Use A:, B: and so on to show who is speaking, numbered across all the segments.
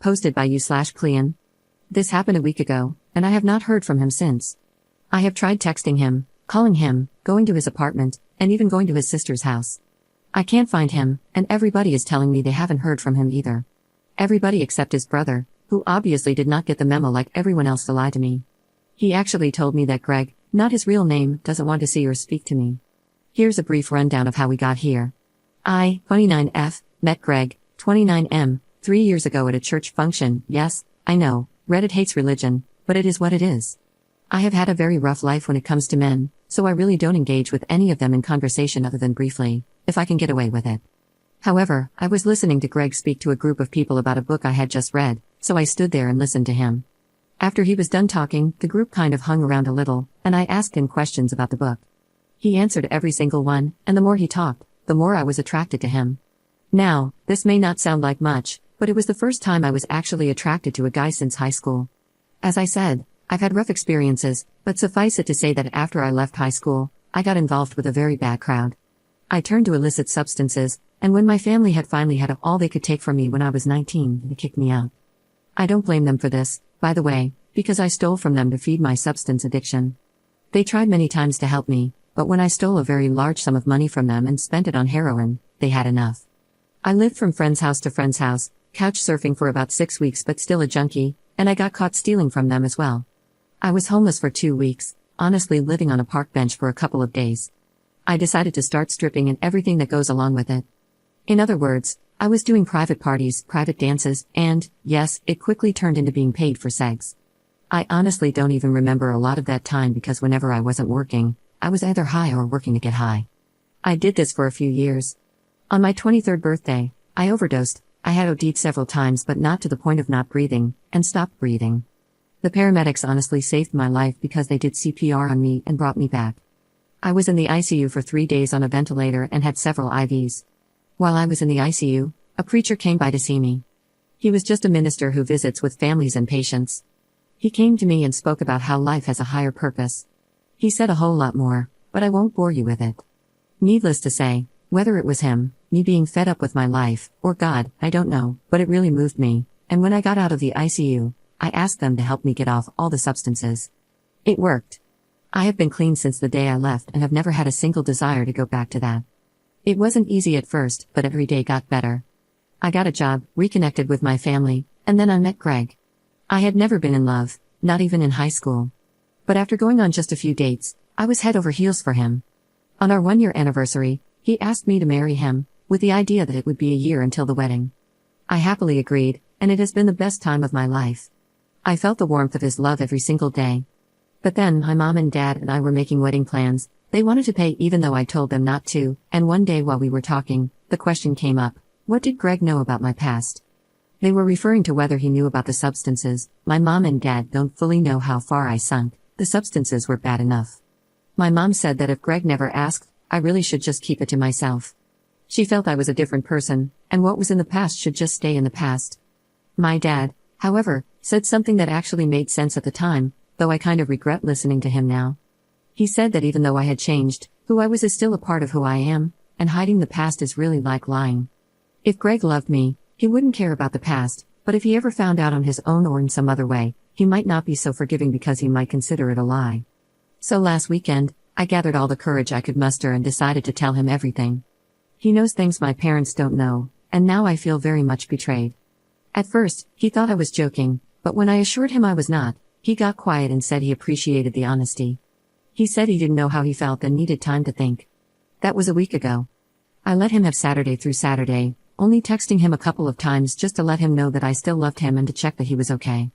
A: Posted by you/Clean. This happened a week ago, and I have not heard from him since. I have tried texting him, calling him, going to his apartment, and even going to his sister's house. I can't find him, and everybody is telling me they haven't heard from him either. Everybody except his brother, who obviously did not get the memo like everyone else to lie to me. He actually told me that Greg, not his real name, doesn't want to see or speak to me. Here's a brief rundown of how we got here. I, 29F, met Greg, 29M, 3 years ago at a church function. Yes, I know, Reddit hates religion, but it is what it is. I have had a very rough life when it comes to men, so I really don't engage with any of them in conversation other than briefly, if I can get away with it. However, I was listening to Greg speak to a group of people about a book I had just read, so I stood there and listened to him. After he was done talking, the group kind of hung around a little, and I asked him questions about the book. He answered every single one, and the more he talked, the more I was attracted to him. Now, this may not sound like much, but it was the first time I was actually attracted to a guy since high school. As I said, I've had rough experiences, but suffice it to say that after I left high school, I got involved with a very bad crowd. I turned to illicit substances, and when my family had finally had all they could take from me when I was 19, they kicked me out. I don't blame them for this, by the way, because I stole from them to feed my substance addiction. They tried many times to help me, but when I stole a very large sum of money from them and spent it on heroin, they had enough. I lived from friend's house to friend's house, couch surfing for about 6 weeks but still a junkie, and I got caught stealing from them as well. I was homeless for 2 weeks, honestly living on a park bench for a couple of days. I decided to start stripping and everything that goes along with it. In other words, I was doing private parties, private dances, and, yes, it quickly turned into being paid for sex. I honestly don't even remember a lot of that time because whenever I wasn't working, I was either high or working to get high. I did this for a few years. On my 23rd birthday, I overdosed. I had OD'd several times but not to the point of not breathing, and stopped breathing. The paramedics honestly saved my life because they did CPR on me and brought me back. I was in the ICU for 3 days on a ventilator and had several IVs. While I was in the ICU, a preacher came by to see me. He was just a minister who visits with families and patients. He came to me and spoke about how life has a higher purpose. He said a whole lot more, but I won't bore you with it. Needless to say, whether it was him, me being fed up with my life, or God, I don't know, but it really moved me, and when I got out of the ICU, I asked them to help me get off all the substances. It worked. I have been clean since the day I left and have never had a single desire to go back to that. It wasn't easy at first, but every day got better. I got a job, reconnected with my family, and then I met Greg. I had never been in love, not even in high school. But after going on just a few dates, I was head over heels for him. On our 1-year anniversary, he asked me to marry him, with the idea that it would be a year until the wedding. I happily agreed, and it has been the best time of my life. I felt the warmth of his love every single day. But then my mom and dad and I were making wedding plans. They wanted to pay even though I told them not to, and one day while we were talking, the question came up, what did Greg know about my past? They were referring to whether he knew about the substances. My mom and dad don't fully know how far I sunk. The substances were bad enough. My mom said that if Greg never asked, I really should just keep it to myself. She felt I was a different person, and what was in the past should just stay in the past. My dad, however, said something that actually made sense at the time, though I kind of regret listening to him now. He said that even though I had changed, who I was is still a part of who I am, and hiding the past is really like lying. If Greg loved me, he wouldn't care about the past, but if he ever found out on his own or in some other way, he might not be so forgiving because he might consider it a lie. So last weekend, I gathered all the courage I could muster and decided to tell him everything. He knows things my parents don't know, and now I feel very much betrayed. At first, he thought I was joking, but when I assured him I was not, he got quiet and said he appreciated the honesty. He said he didn't know how he felt and needed time to think. That was a week ago. I let him have Saturday through Saturday, only texting him a couple of times just to let him know that I still loved him and to check that he was okay.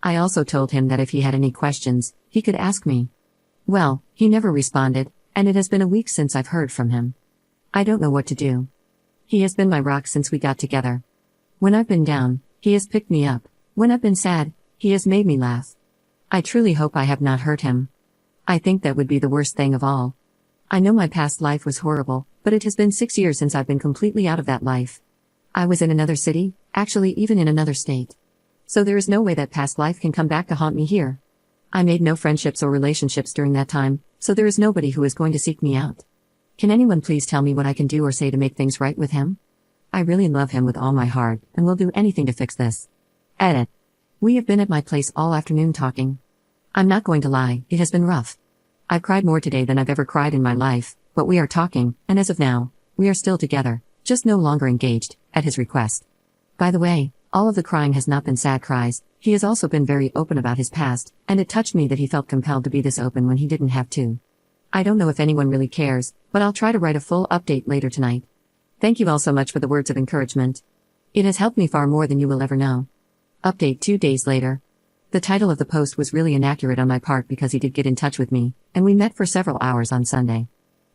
A: I also told him that if he had any questions, he could ask me. Well, he never responded, and it has been a week since I've heard from him. I don't know what to do. He has been my rock since we got together. When I've been down, he has picked me up. When I've been sad, he has made me laugh. I truly hope I have not hurt him. I think that would be the worst thing of all. I know my past life was horrible, but it has been 6 years since I've been completely out of that life. I was in another city, actually even in another state. So there is no way that past life can come back to haunt me here. I made no friendships or relationships during that time, so there is nobody who is going to seek me out. Can anyone please tell me what I can do or say to make things right with him? I really love him with all my heart, and will do anything to fix this. Edit. We have been at my place all afternoon talking. I'm not going to lie, it has been rough. I've cried more today than I've ever cried in my life, but we are talking, and as of now, we are still together, just no longer engaged, at his request. By the way, all of the crying has not been sad cries, he has also been very open about his past, and it touched me that he felt compelled to be this open when he didn't have to. I don't know if anyone really cares, but I'll try to write a full update later tonight. Thank you all so much for the words of encouragement. It has helped me far more than you will ever know. Update 2 days later. The title of the post was really inaccurate on my part because he did get in touch with me, and we met for several hours on Sunday.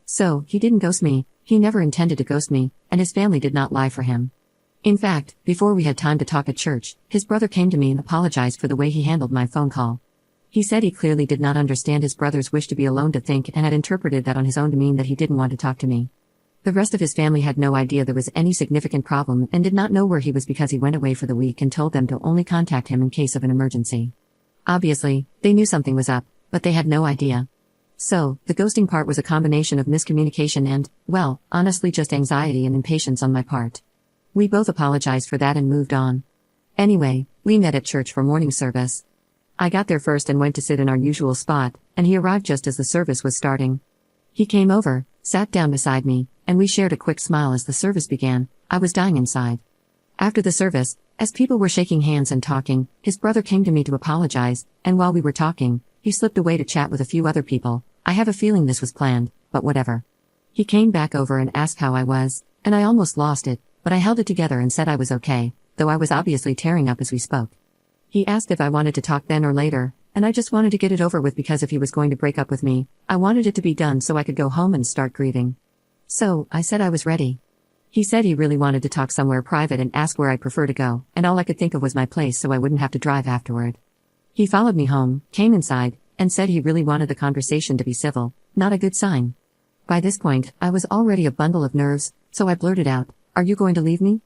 A: So, he didn't ghost me, he never intended to ghost me, and his family did not lie for him. In fact, before we had time to talk at church, his brother came to me and apologized for the way he handled my phone call. He said he clearly did not understand his brother's wish to be alone to think and had interpreted that on his own to mean that he didn't want to talk to me. The rest of his family had no idea there was any significant problem and did not know where he was because he went away for the week and told them to only contact him in case of an emergency. Obviously, they knew something was up, but they had no idea. So, the ghosting part was a combination of miscommunication and, well, honestly just anxiety and impatience on my part. We both apologized for that and moved on. Anyway, we met at church for morning service. I got there first and went to sit in our usual spot, and he arrived just as the service was starting. He came over, sat down beside me, and we shared a quick smile as the service began. I was dying inside. After the service, as people were shaking hands and talking, his brother came to me to apologize, and while we were talking, he slipped away to chat with a few other people. I have a feeling this was planned, but whatever. He came back over and asked how I was, and I almost lost it, but I held it together and said I was okay, though I was obviously tearing up as we spoke. He asked if I wanted to talk then or later, and I just wanted to get it over with because if he was going to break up with me, I wanted it to be done so I could go home and start grieving. So, I said I was ready. He said he really wanted to talk somewhere private and asked where I'd prefer to go, and all I could think of was my place so I wouldn't have to drive afterward. He followed me home, came inside, and said he really wanted the conversation to be civil, not a good sign. By this point, I was already a bundle of nerves, so I blurted out, "Are you going to leave me?"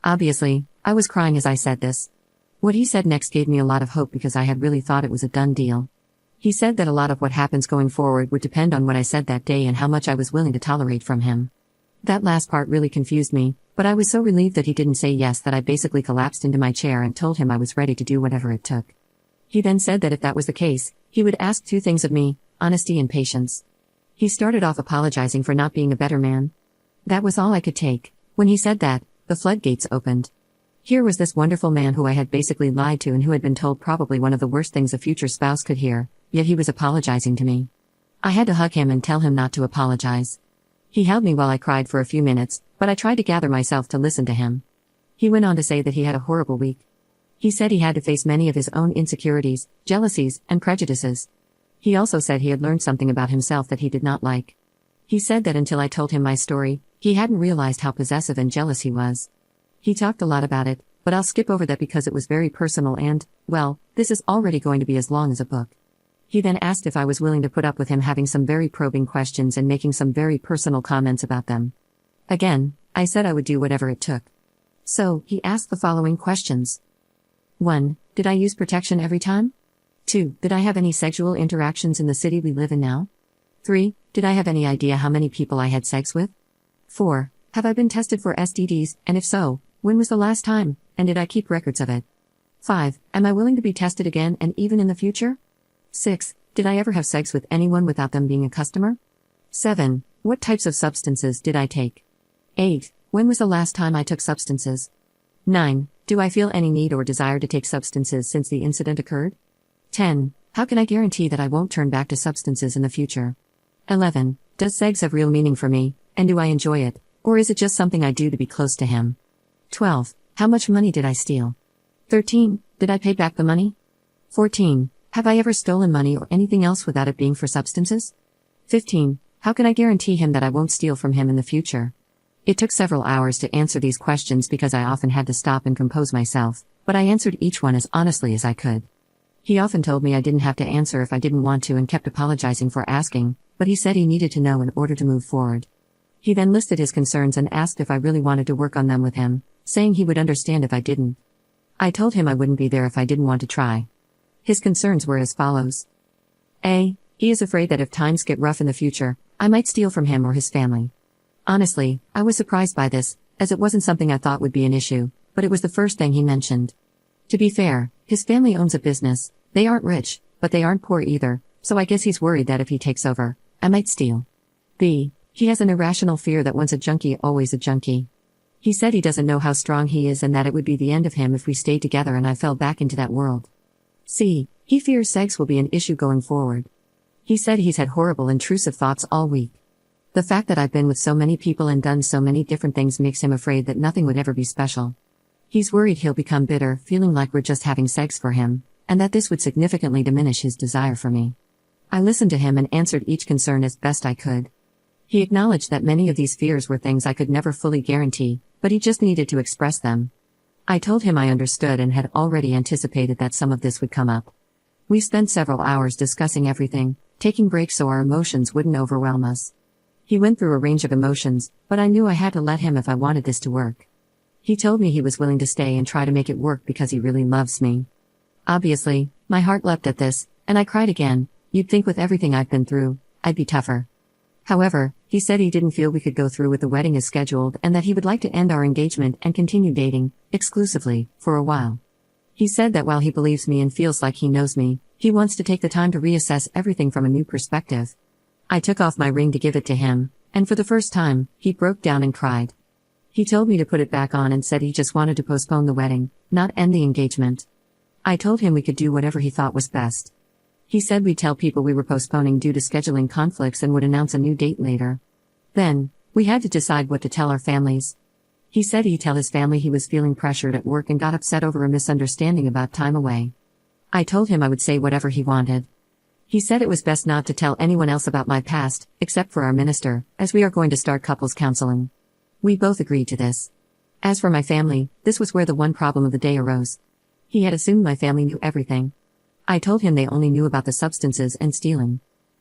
A: Obviously, I was crying as I said this. What he said next gave me a lot of hope because I had really thought it was a done deal. He said that a lot of what happens going forward would depend on what I said that day and how much I was willing to tolerate from him. That last part really confused me, but I was so relieved that he didn't say yes that I basically collapsed into my chair and told him I was ready to do whatever it took. He then said that if that was the case, he would ask 2 things of me: honesty and patience. He started off apologizing for not being a better man. That was all I could take. When he said that, the floodgates opened. Here was this wonderful man who I had basically lied to and who had been told probably one of the worst things a future spouse could hear, yet he was apologizing to me. I had to hug him and tell him not to apologize. He held me while I cried for a few minutes, but I tried to gather myself to listen to him. He went on to say that he had a horrible week. He said he had to face many of his own insecurities, jealousies, and prejudices. He also said he had learned something about himself that he did not like. He said that until I told him my story, he hadn't realized how possessive and jealous he was. He talked a lot about it, but I'll skip over that because it was very personal and, well, this is already going to be as long as a book. He then asked if I was willing to put up with him having some very probing questions and making some very personal comments about them. Again, I said I would do whatever it took. So, he asked the following questions. 1. Did I use protection every time? 2. Did I have any sexual interactions in the city we live in now? 3. Did I have any idea how many people I had sex with? 4. Have I been tested for STDs, and if so, when was the last time, and did I keep records of it? 5. Am I willing to be tested again and even in the future? 6. Did I ever have sex with anyone without them being a customer? 7. What types of substances did I take? 8. When was the last time I took substances? 9. Do I feel any need or desire to take substances since the incident occurred? 10. How can I guarantee that I won't turn back to substances in the future? 11. Does sex have real meaning for me, and do I enjoy it, or is it just something I do to be close to him? 12. How much money did I steal? 13. Did I pay back the money? 14. Have I ever stolen money or anything else without it being for substances? 15. How can I guarantee him that I won't steal from him in the future? It took several hours to answer these questions because I often had to stop and compose myself, but I answered each one as honestly as I could. He often told me I didn't have to answer if I didn't want to and kept apologizing for asking, but he said he needed to know in order to move forward. He then listed his concerns and asked if I really wanted to work on them with him, saying he would understand if I didn't. I told him I wouldn't be there if I didn't want to try. His concerns were as follows. A. He is afraid that if times get rough in the future, I might steal from him or his family. Honestly, I was surprised by this, as it wasn't something I thought would be an issue, but it was the first thing he mentioned. To be fair, his family owns a business. They aren't rich, but they aren't poor either, so I guess he's worried that if he takes over, I might steal. B. He has an irrational fear that once a junkie, always a junkie. He said he doesn't know how strong he is and that it would be the end of him if we stayed together and I fell back into that world. C. He fears sex will be an issue going forward. He said he's had horrible intrusive thoughts all week. The fact that I've been with so many people and done so many different things makes him afraid that nothing would ever be special. He's worried he'll become bitter, feeling like we're just having sex for him, and that this would significantly diminish his desire for me. I listened to him and answered each concern as best I could. He acknowledged that many of these fears were things I could never fully guarantee, but he just needed to express them. I told him I understood and had already anticipated that some of this would come up. We spent several hours discussing everything, taking breaks so our emotions wouldn't overwhelm us. He went through a range of emotions, but I knew I had to let him if I wanted this to work. He told me he was willing to stay and try to make it work because he really loves me. Obviously, my heart leapt at this, and I cried again. You'd think with everything I've been through, I'd be tougher. However, he said he didn't feel we could go through with the wedding as scheduled and that he would like to end our engagement and continue dating, exclusively, for a while. He said that while he believes me and feels like he knows me, he wants to take the time to reassess everything from a new perspective. I took off my ring to give it to him, and for the first time, he broke down and cried. He told me to put it back on and said he just wanted to postpone the wedding, not end the engagement. I told him we could do whatever he thought was best. He said we'd tell people we were postponing due to scheduling conflicts and would announce a new date later. Then, we had to decide what to tell our families. He said he'd tell his family he was feeling pressured at work and got upset over a misunderstanding about time away. I told him I would say whatever he wanted. He said it was best not to tell anyone else about my past, except for our minister, as we are going to start couples counseling. We both agreed to this. As for my family, this was where the one problem of the day arose. He had assumed my family knew everything. I told him they only knew about the substances and stealing.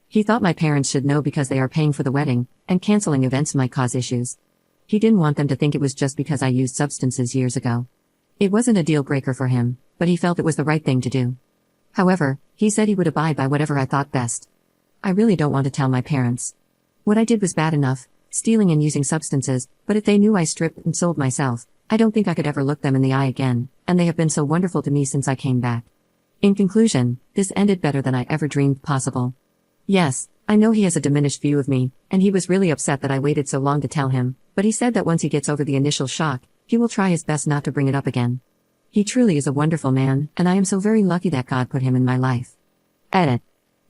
A: He thought my parents should know because they are paying for the wedding, and canceling events might cause issues. He didn't want them to think it was just because I used substances years ago. It wasn't a deal breaker for him, but he felt it was the right thing to do. However, he said he would abide by whatever I thought best. I really don't want to tell my parents. What I did was bad enough, stealing and using substances, but if they knew I stripped and sold myself, I don't think I could ever look them in the eye again, and they have been so wonderful to me since I came back. In conclusion, this ended better than I ever dreamed possible. Yes, I know he has a diminished view of me, and he was really upset that I waited so long to tell him, but he said that once he gets over the initial shock, he will try his best not to bring it up again. He truly is a wonderful man, and I am so very lucky that God put him in my life. Edit.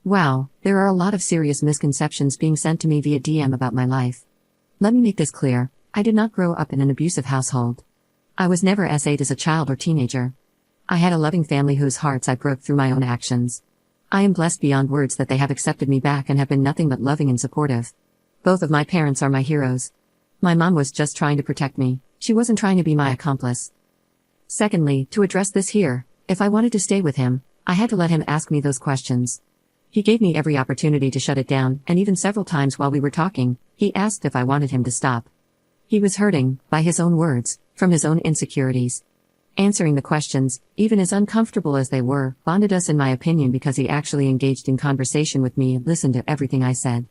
A: Wow, there are a lot of serious misconceptions being sent to me via DM about my life. Let me make this clear, I did not grow up in an abusive household. I was never SA'd as a child or teenager. I had a loving family whose hearts I broke through my own actions. I am blessed beyond words that they have accepted me back and have been nothing but loving and supportive. Both of my parents are my heroes. My mom was just trying to protect me, she wasn't trying to be my accomplice. Secondly, to address this here, if I wanted to stay with him, I had to let him ask me those questions. He gave me every opportunity to shut it down, and even several times while we were talking, he asked if I wanted him to stop. He was hurting, by his own words, from his own insecurities. Answering the questions, even as uncomfortable as they were, bonded us in my opinion because he actually engaged in conversation with me and listened to everything I said.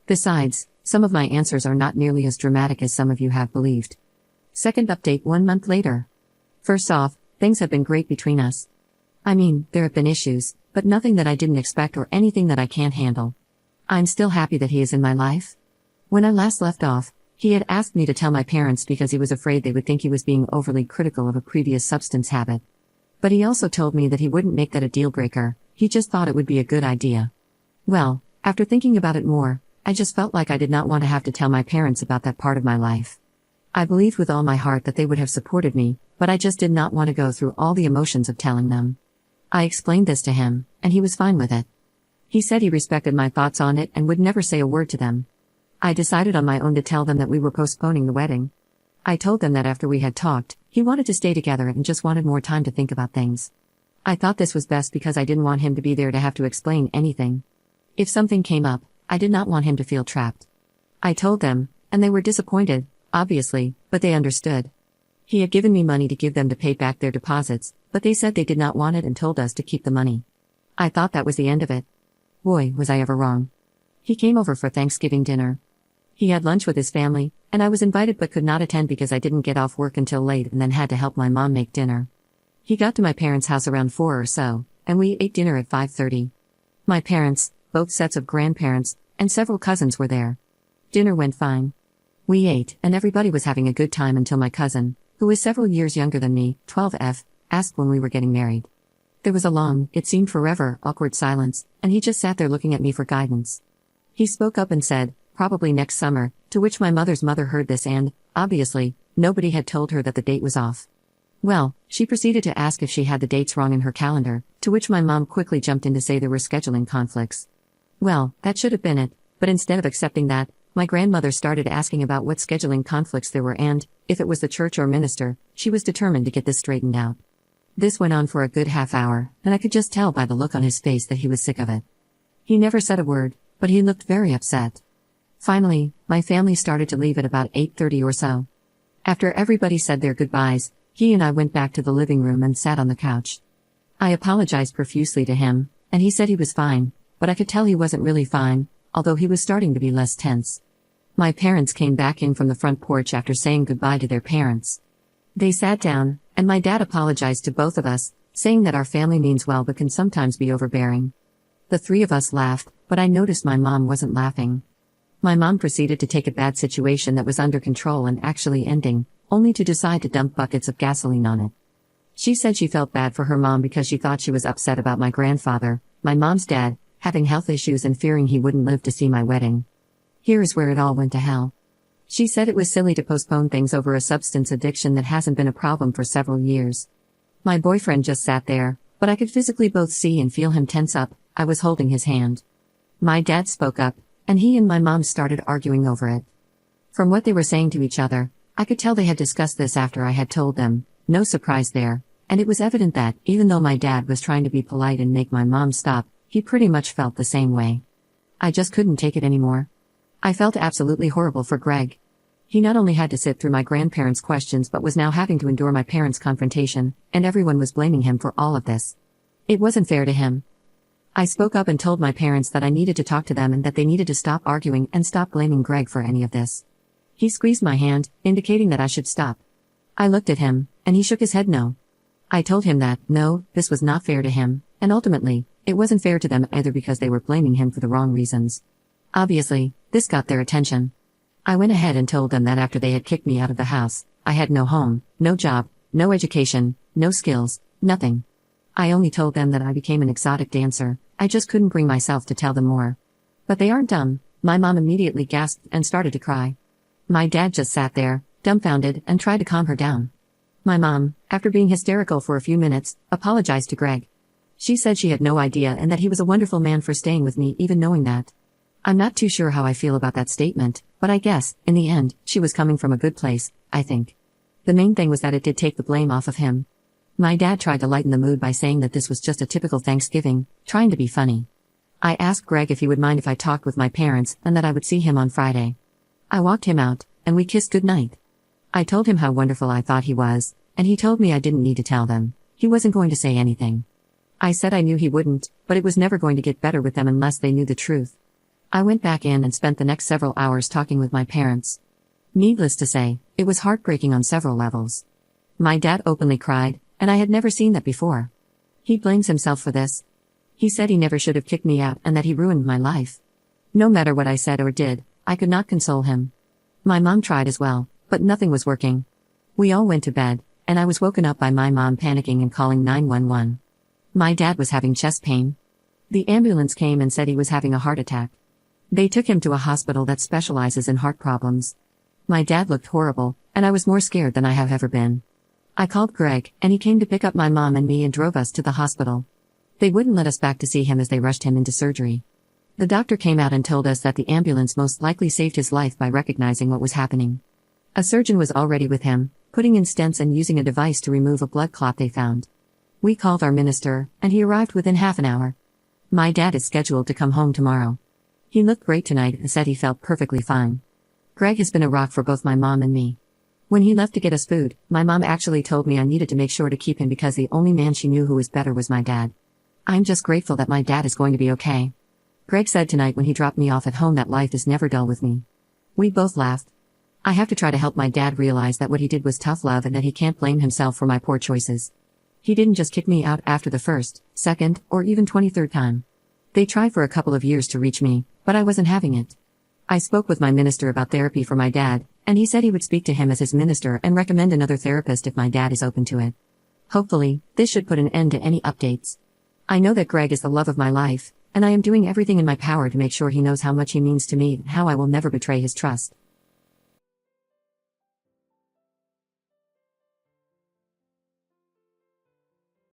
A: Besides, some of my answers are not nearly as dramatic as some of you have believed. Second update 1 month later. First off, things have been great between us. I mean, there have been issues, but nothing that I didn't expect or anything that I can't handle. I'm still happy that he is in my life. When I last left off, he had asked me to tell my parents because he was afraid they would think he was being overly critical of a previous substance habit. But he also told me that he wouldn't make that a deal breaker, he just thought it would be a good idea. Well, after thinking about it more, I just felt like I did not want to have to tell my parents about that part of my life. I believed with all my heart that they would have supported me, but I just did not want to go through all the emotions of telling them. I explained this to him, and he was fine with it. He said he respected my thoughts on it and would never say a word to them. I decided on my own to tell them that we were postponing the wedding. I told them that after we had talked, he wanted to stay together and just wanted more time to think about things. I thought this was best because I didn't want him to be there to have to explain anything. If something came up, I did not want him to feel trapped. I told them, and they were disappointed, obviously, but they understood. He had given me money to give them to pay back their deposits, but they said they did not want it and told us to keep the money. I thought that was the end of it. Boy, was I ever wrong. He came over for Thanksgiving dinner. He had lunch with his family, and I was invited but could not attend because I didn't get off work until late and then had to help my mom make dinner. He got to my parents' house around 4 or so, and we ate dinner at 5:30. My parents, both sets of grandparents, and several cousins were there. Dinner went fine. We ate, and everybody was having a good time until my cousin, who is several years younger than me, 12F, asked when we were getting married. There was a long, it seemed forever, awkward silence, and he just sat there looking at me for guidance. He spoke up and said, "Probably next summer," to which my mother's mother heard this and, obviously, nobody had told her that the date was off. Well, she proceeded to ask if she had the dates wrong in her calendar, to which my mom quickly jumped in to say there were scheduling conflicts. Well, that should have been it, but instead of accepting that, my grandmother started asking about what scheduling conflicts there were and, if it was the church or minister, she was determined to get this straightened out. This went on for a good half hour, and I could just tell by the look on his face that he was sick of it. He never said a word, but he looked very upset. Finally, my family started to leave at about 8:30 or so. After everybody said their goodbyes, he and I went back to the living room and sat on the couch. I apologized profusely to him, and he said he was fine, but I could tell he wasn't really fine, although he was starting to be less tense. My parents came back in from the front porch after saying goodbye to their parents. They sat down, and my dad apologized to both of us, saying that our family means well but can sometimes be overbearing. The three of us laughed, but I noticed my mom wasn't laughing. My mom proceeded to take a bad situation that was under control and actually ending, only to decide to dump buckets of gasoline on it. She said she felt bad for her mom because she thought she was upset about my grandfather, my mom's dad, having health issues and fearing he wouldn't live to see my wedding. Here is where it all went to hell. She said it was silly to postpone things over a substance addiction that hasn't been a problem for several years. My boyfriend just sat there, but I could physically both see and feel him tense up. I was holding his hand. My dad spoke up, and he and my mom started arguing over it. From what they were saying to each other, I could tell they had discussed this after I had told them, no surprise there, and it was evident that, even though my dad was trying to be polite and make my mom stop, he pretty much felt the same way. I just couldn't take it anymore. I felt absolutely horrible for Greg. He not only had to sit through my grandparents' questions but was now having to endure my parents' confrontation, and everyone was blaming him for all of this. It wasn't fair to him. I spoke up and told my parents that I needed to talk to them and that they needed to stop arguing and stop blaming Greg for any of this. He squeezed my hand, indicating that I should stop. I looked at him, and he shook his head no. I told him that, no, this was not fair to him, and ultimately, it wasn't fair to them either because they were blaming him for the wrong reasons. Obviously, this got their attention. I went ahead and told them that after they had kicked me out of the house, I had no home, no job, no education, no skills, nothing. I only told them that I became an exotic dancer. I just couldn't bring myself to tell them more. But they aren't dumb. My mom immediately gasped and started to cry. My dad just sat there, dumbfounded, and tried to calm her down. My mom, after being hysterical for a few minutes, apologized to Greg. She said she had no idea and that he was a wonderful man for staying with me even knowing that. I'm not too sure how I feel about that statement, but I guess, in the end, she was coming from a good place, I think. The main thing was that it did take the blame off of him. My dad tried to lighten the mood by saying that this was just a typical Thanksgiving, trying to be funny. I asked Greg if he would mind if I talked with my parents and that I would see him on Friday. I walked him out, and we kissed goodnight. I told him how wonderful I thought he was, and he told me I didn't need to tell them. He wasn't going to say anything. I said I knew he wouldn't, but it was never going to get better with them unless they knew the truth. I went back in and spent the next several hours talking with my parents. Needless to say, it was heartbreaking on several levels. My dad openly cried, and I had never seen that before. He blames himself for this. He said he never should have kicked me out and that he ruined my life. No matter what I said or did, I could not console him. My mom tried as well, but nothing was working. We all went to bed, and I was woken up by my mom panicking and calling 911. My dad was having chest pain. The ambulance came and said he was having a heart attack. They took him to a hospital that specializes in heart problems. My dad looked horrible, and I was more scared than I have ever been. I called Greg, and he came to pick up my mom and me and drove us to the hospital. They wouldn't let us back to see him as they rushed him into surgery. The doctor came out and told us that the ambulance most likely saved his life by recognizing what was happening. A surgeon was already with him, putting in stents and using a device to remove a blood clot they found. We called our minister, and he arrived within half an hour. My dad is scheduled to come home tomorrow. He looked great tonight and said he felt perfectly fine. Greg has been a rock for both my mom and me. When he left to get us food, my mom actually told me I needed to make sure to keep him because the only man she knew who was better was my dad. I'm just grateful that my dad is going to be okay. Greg said tonight when he dropped me off at home that life is never dull with me. We both laughed. I have to try to help my dad realize that what he did was tough love and that he can't blame himself for my poor choices. He didn't just kick me out after the first, second, or even 23rd time. They tried for a couple of years to reach me, but I wasn't having it. I spoke with my minister about therapy for my dad, and he said he would speak to him as his minister and recommend another therapist if my dad is open to it. Hopefully, this should put an end to any updates. I know that Greg is the love of my life, and I am doing everything in my power to make sure he knows how much he means to me and how I will never betray his trust.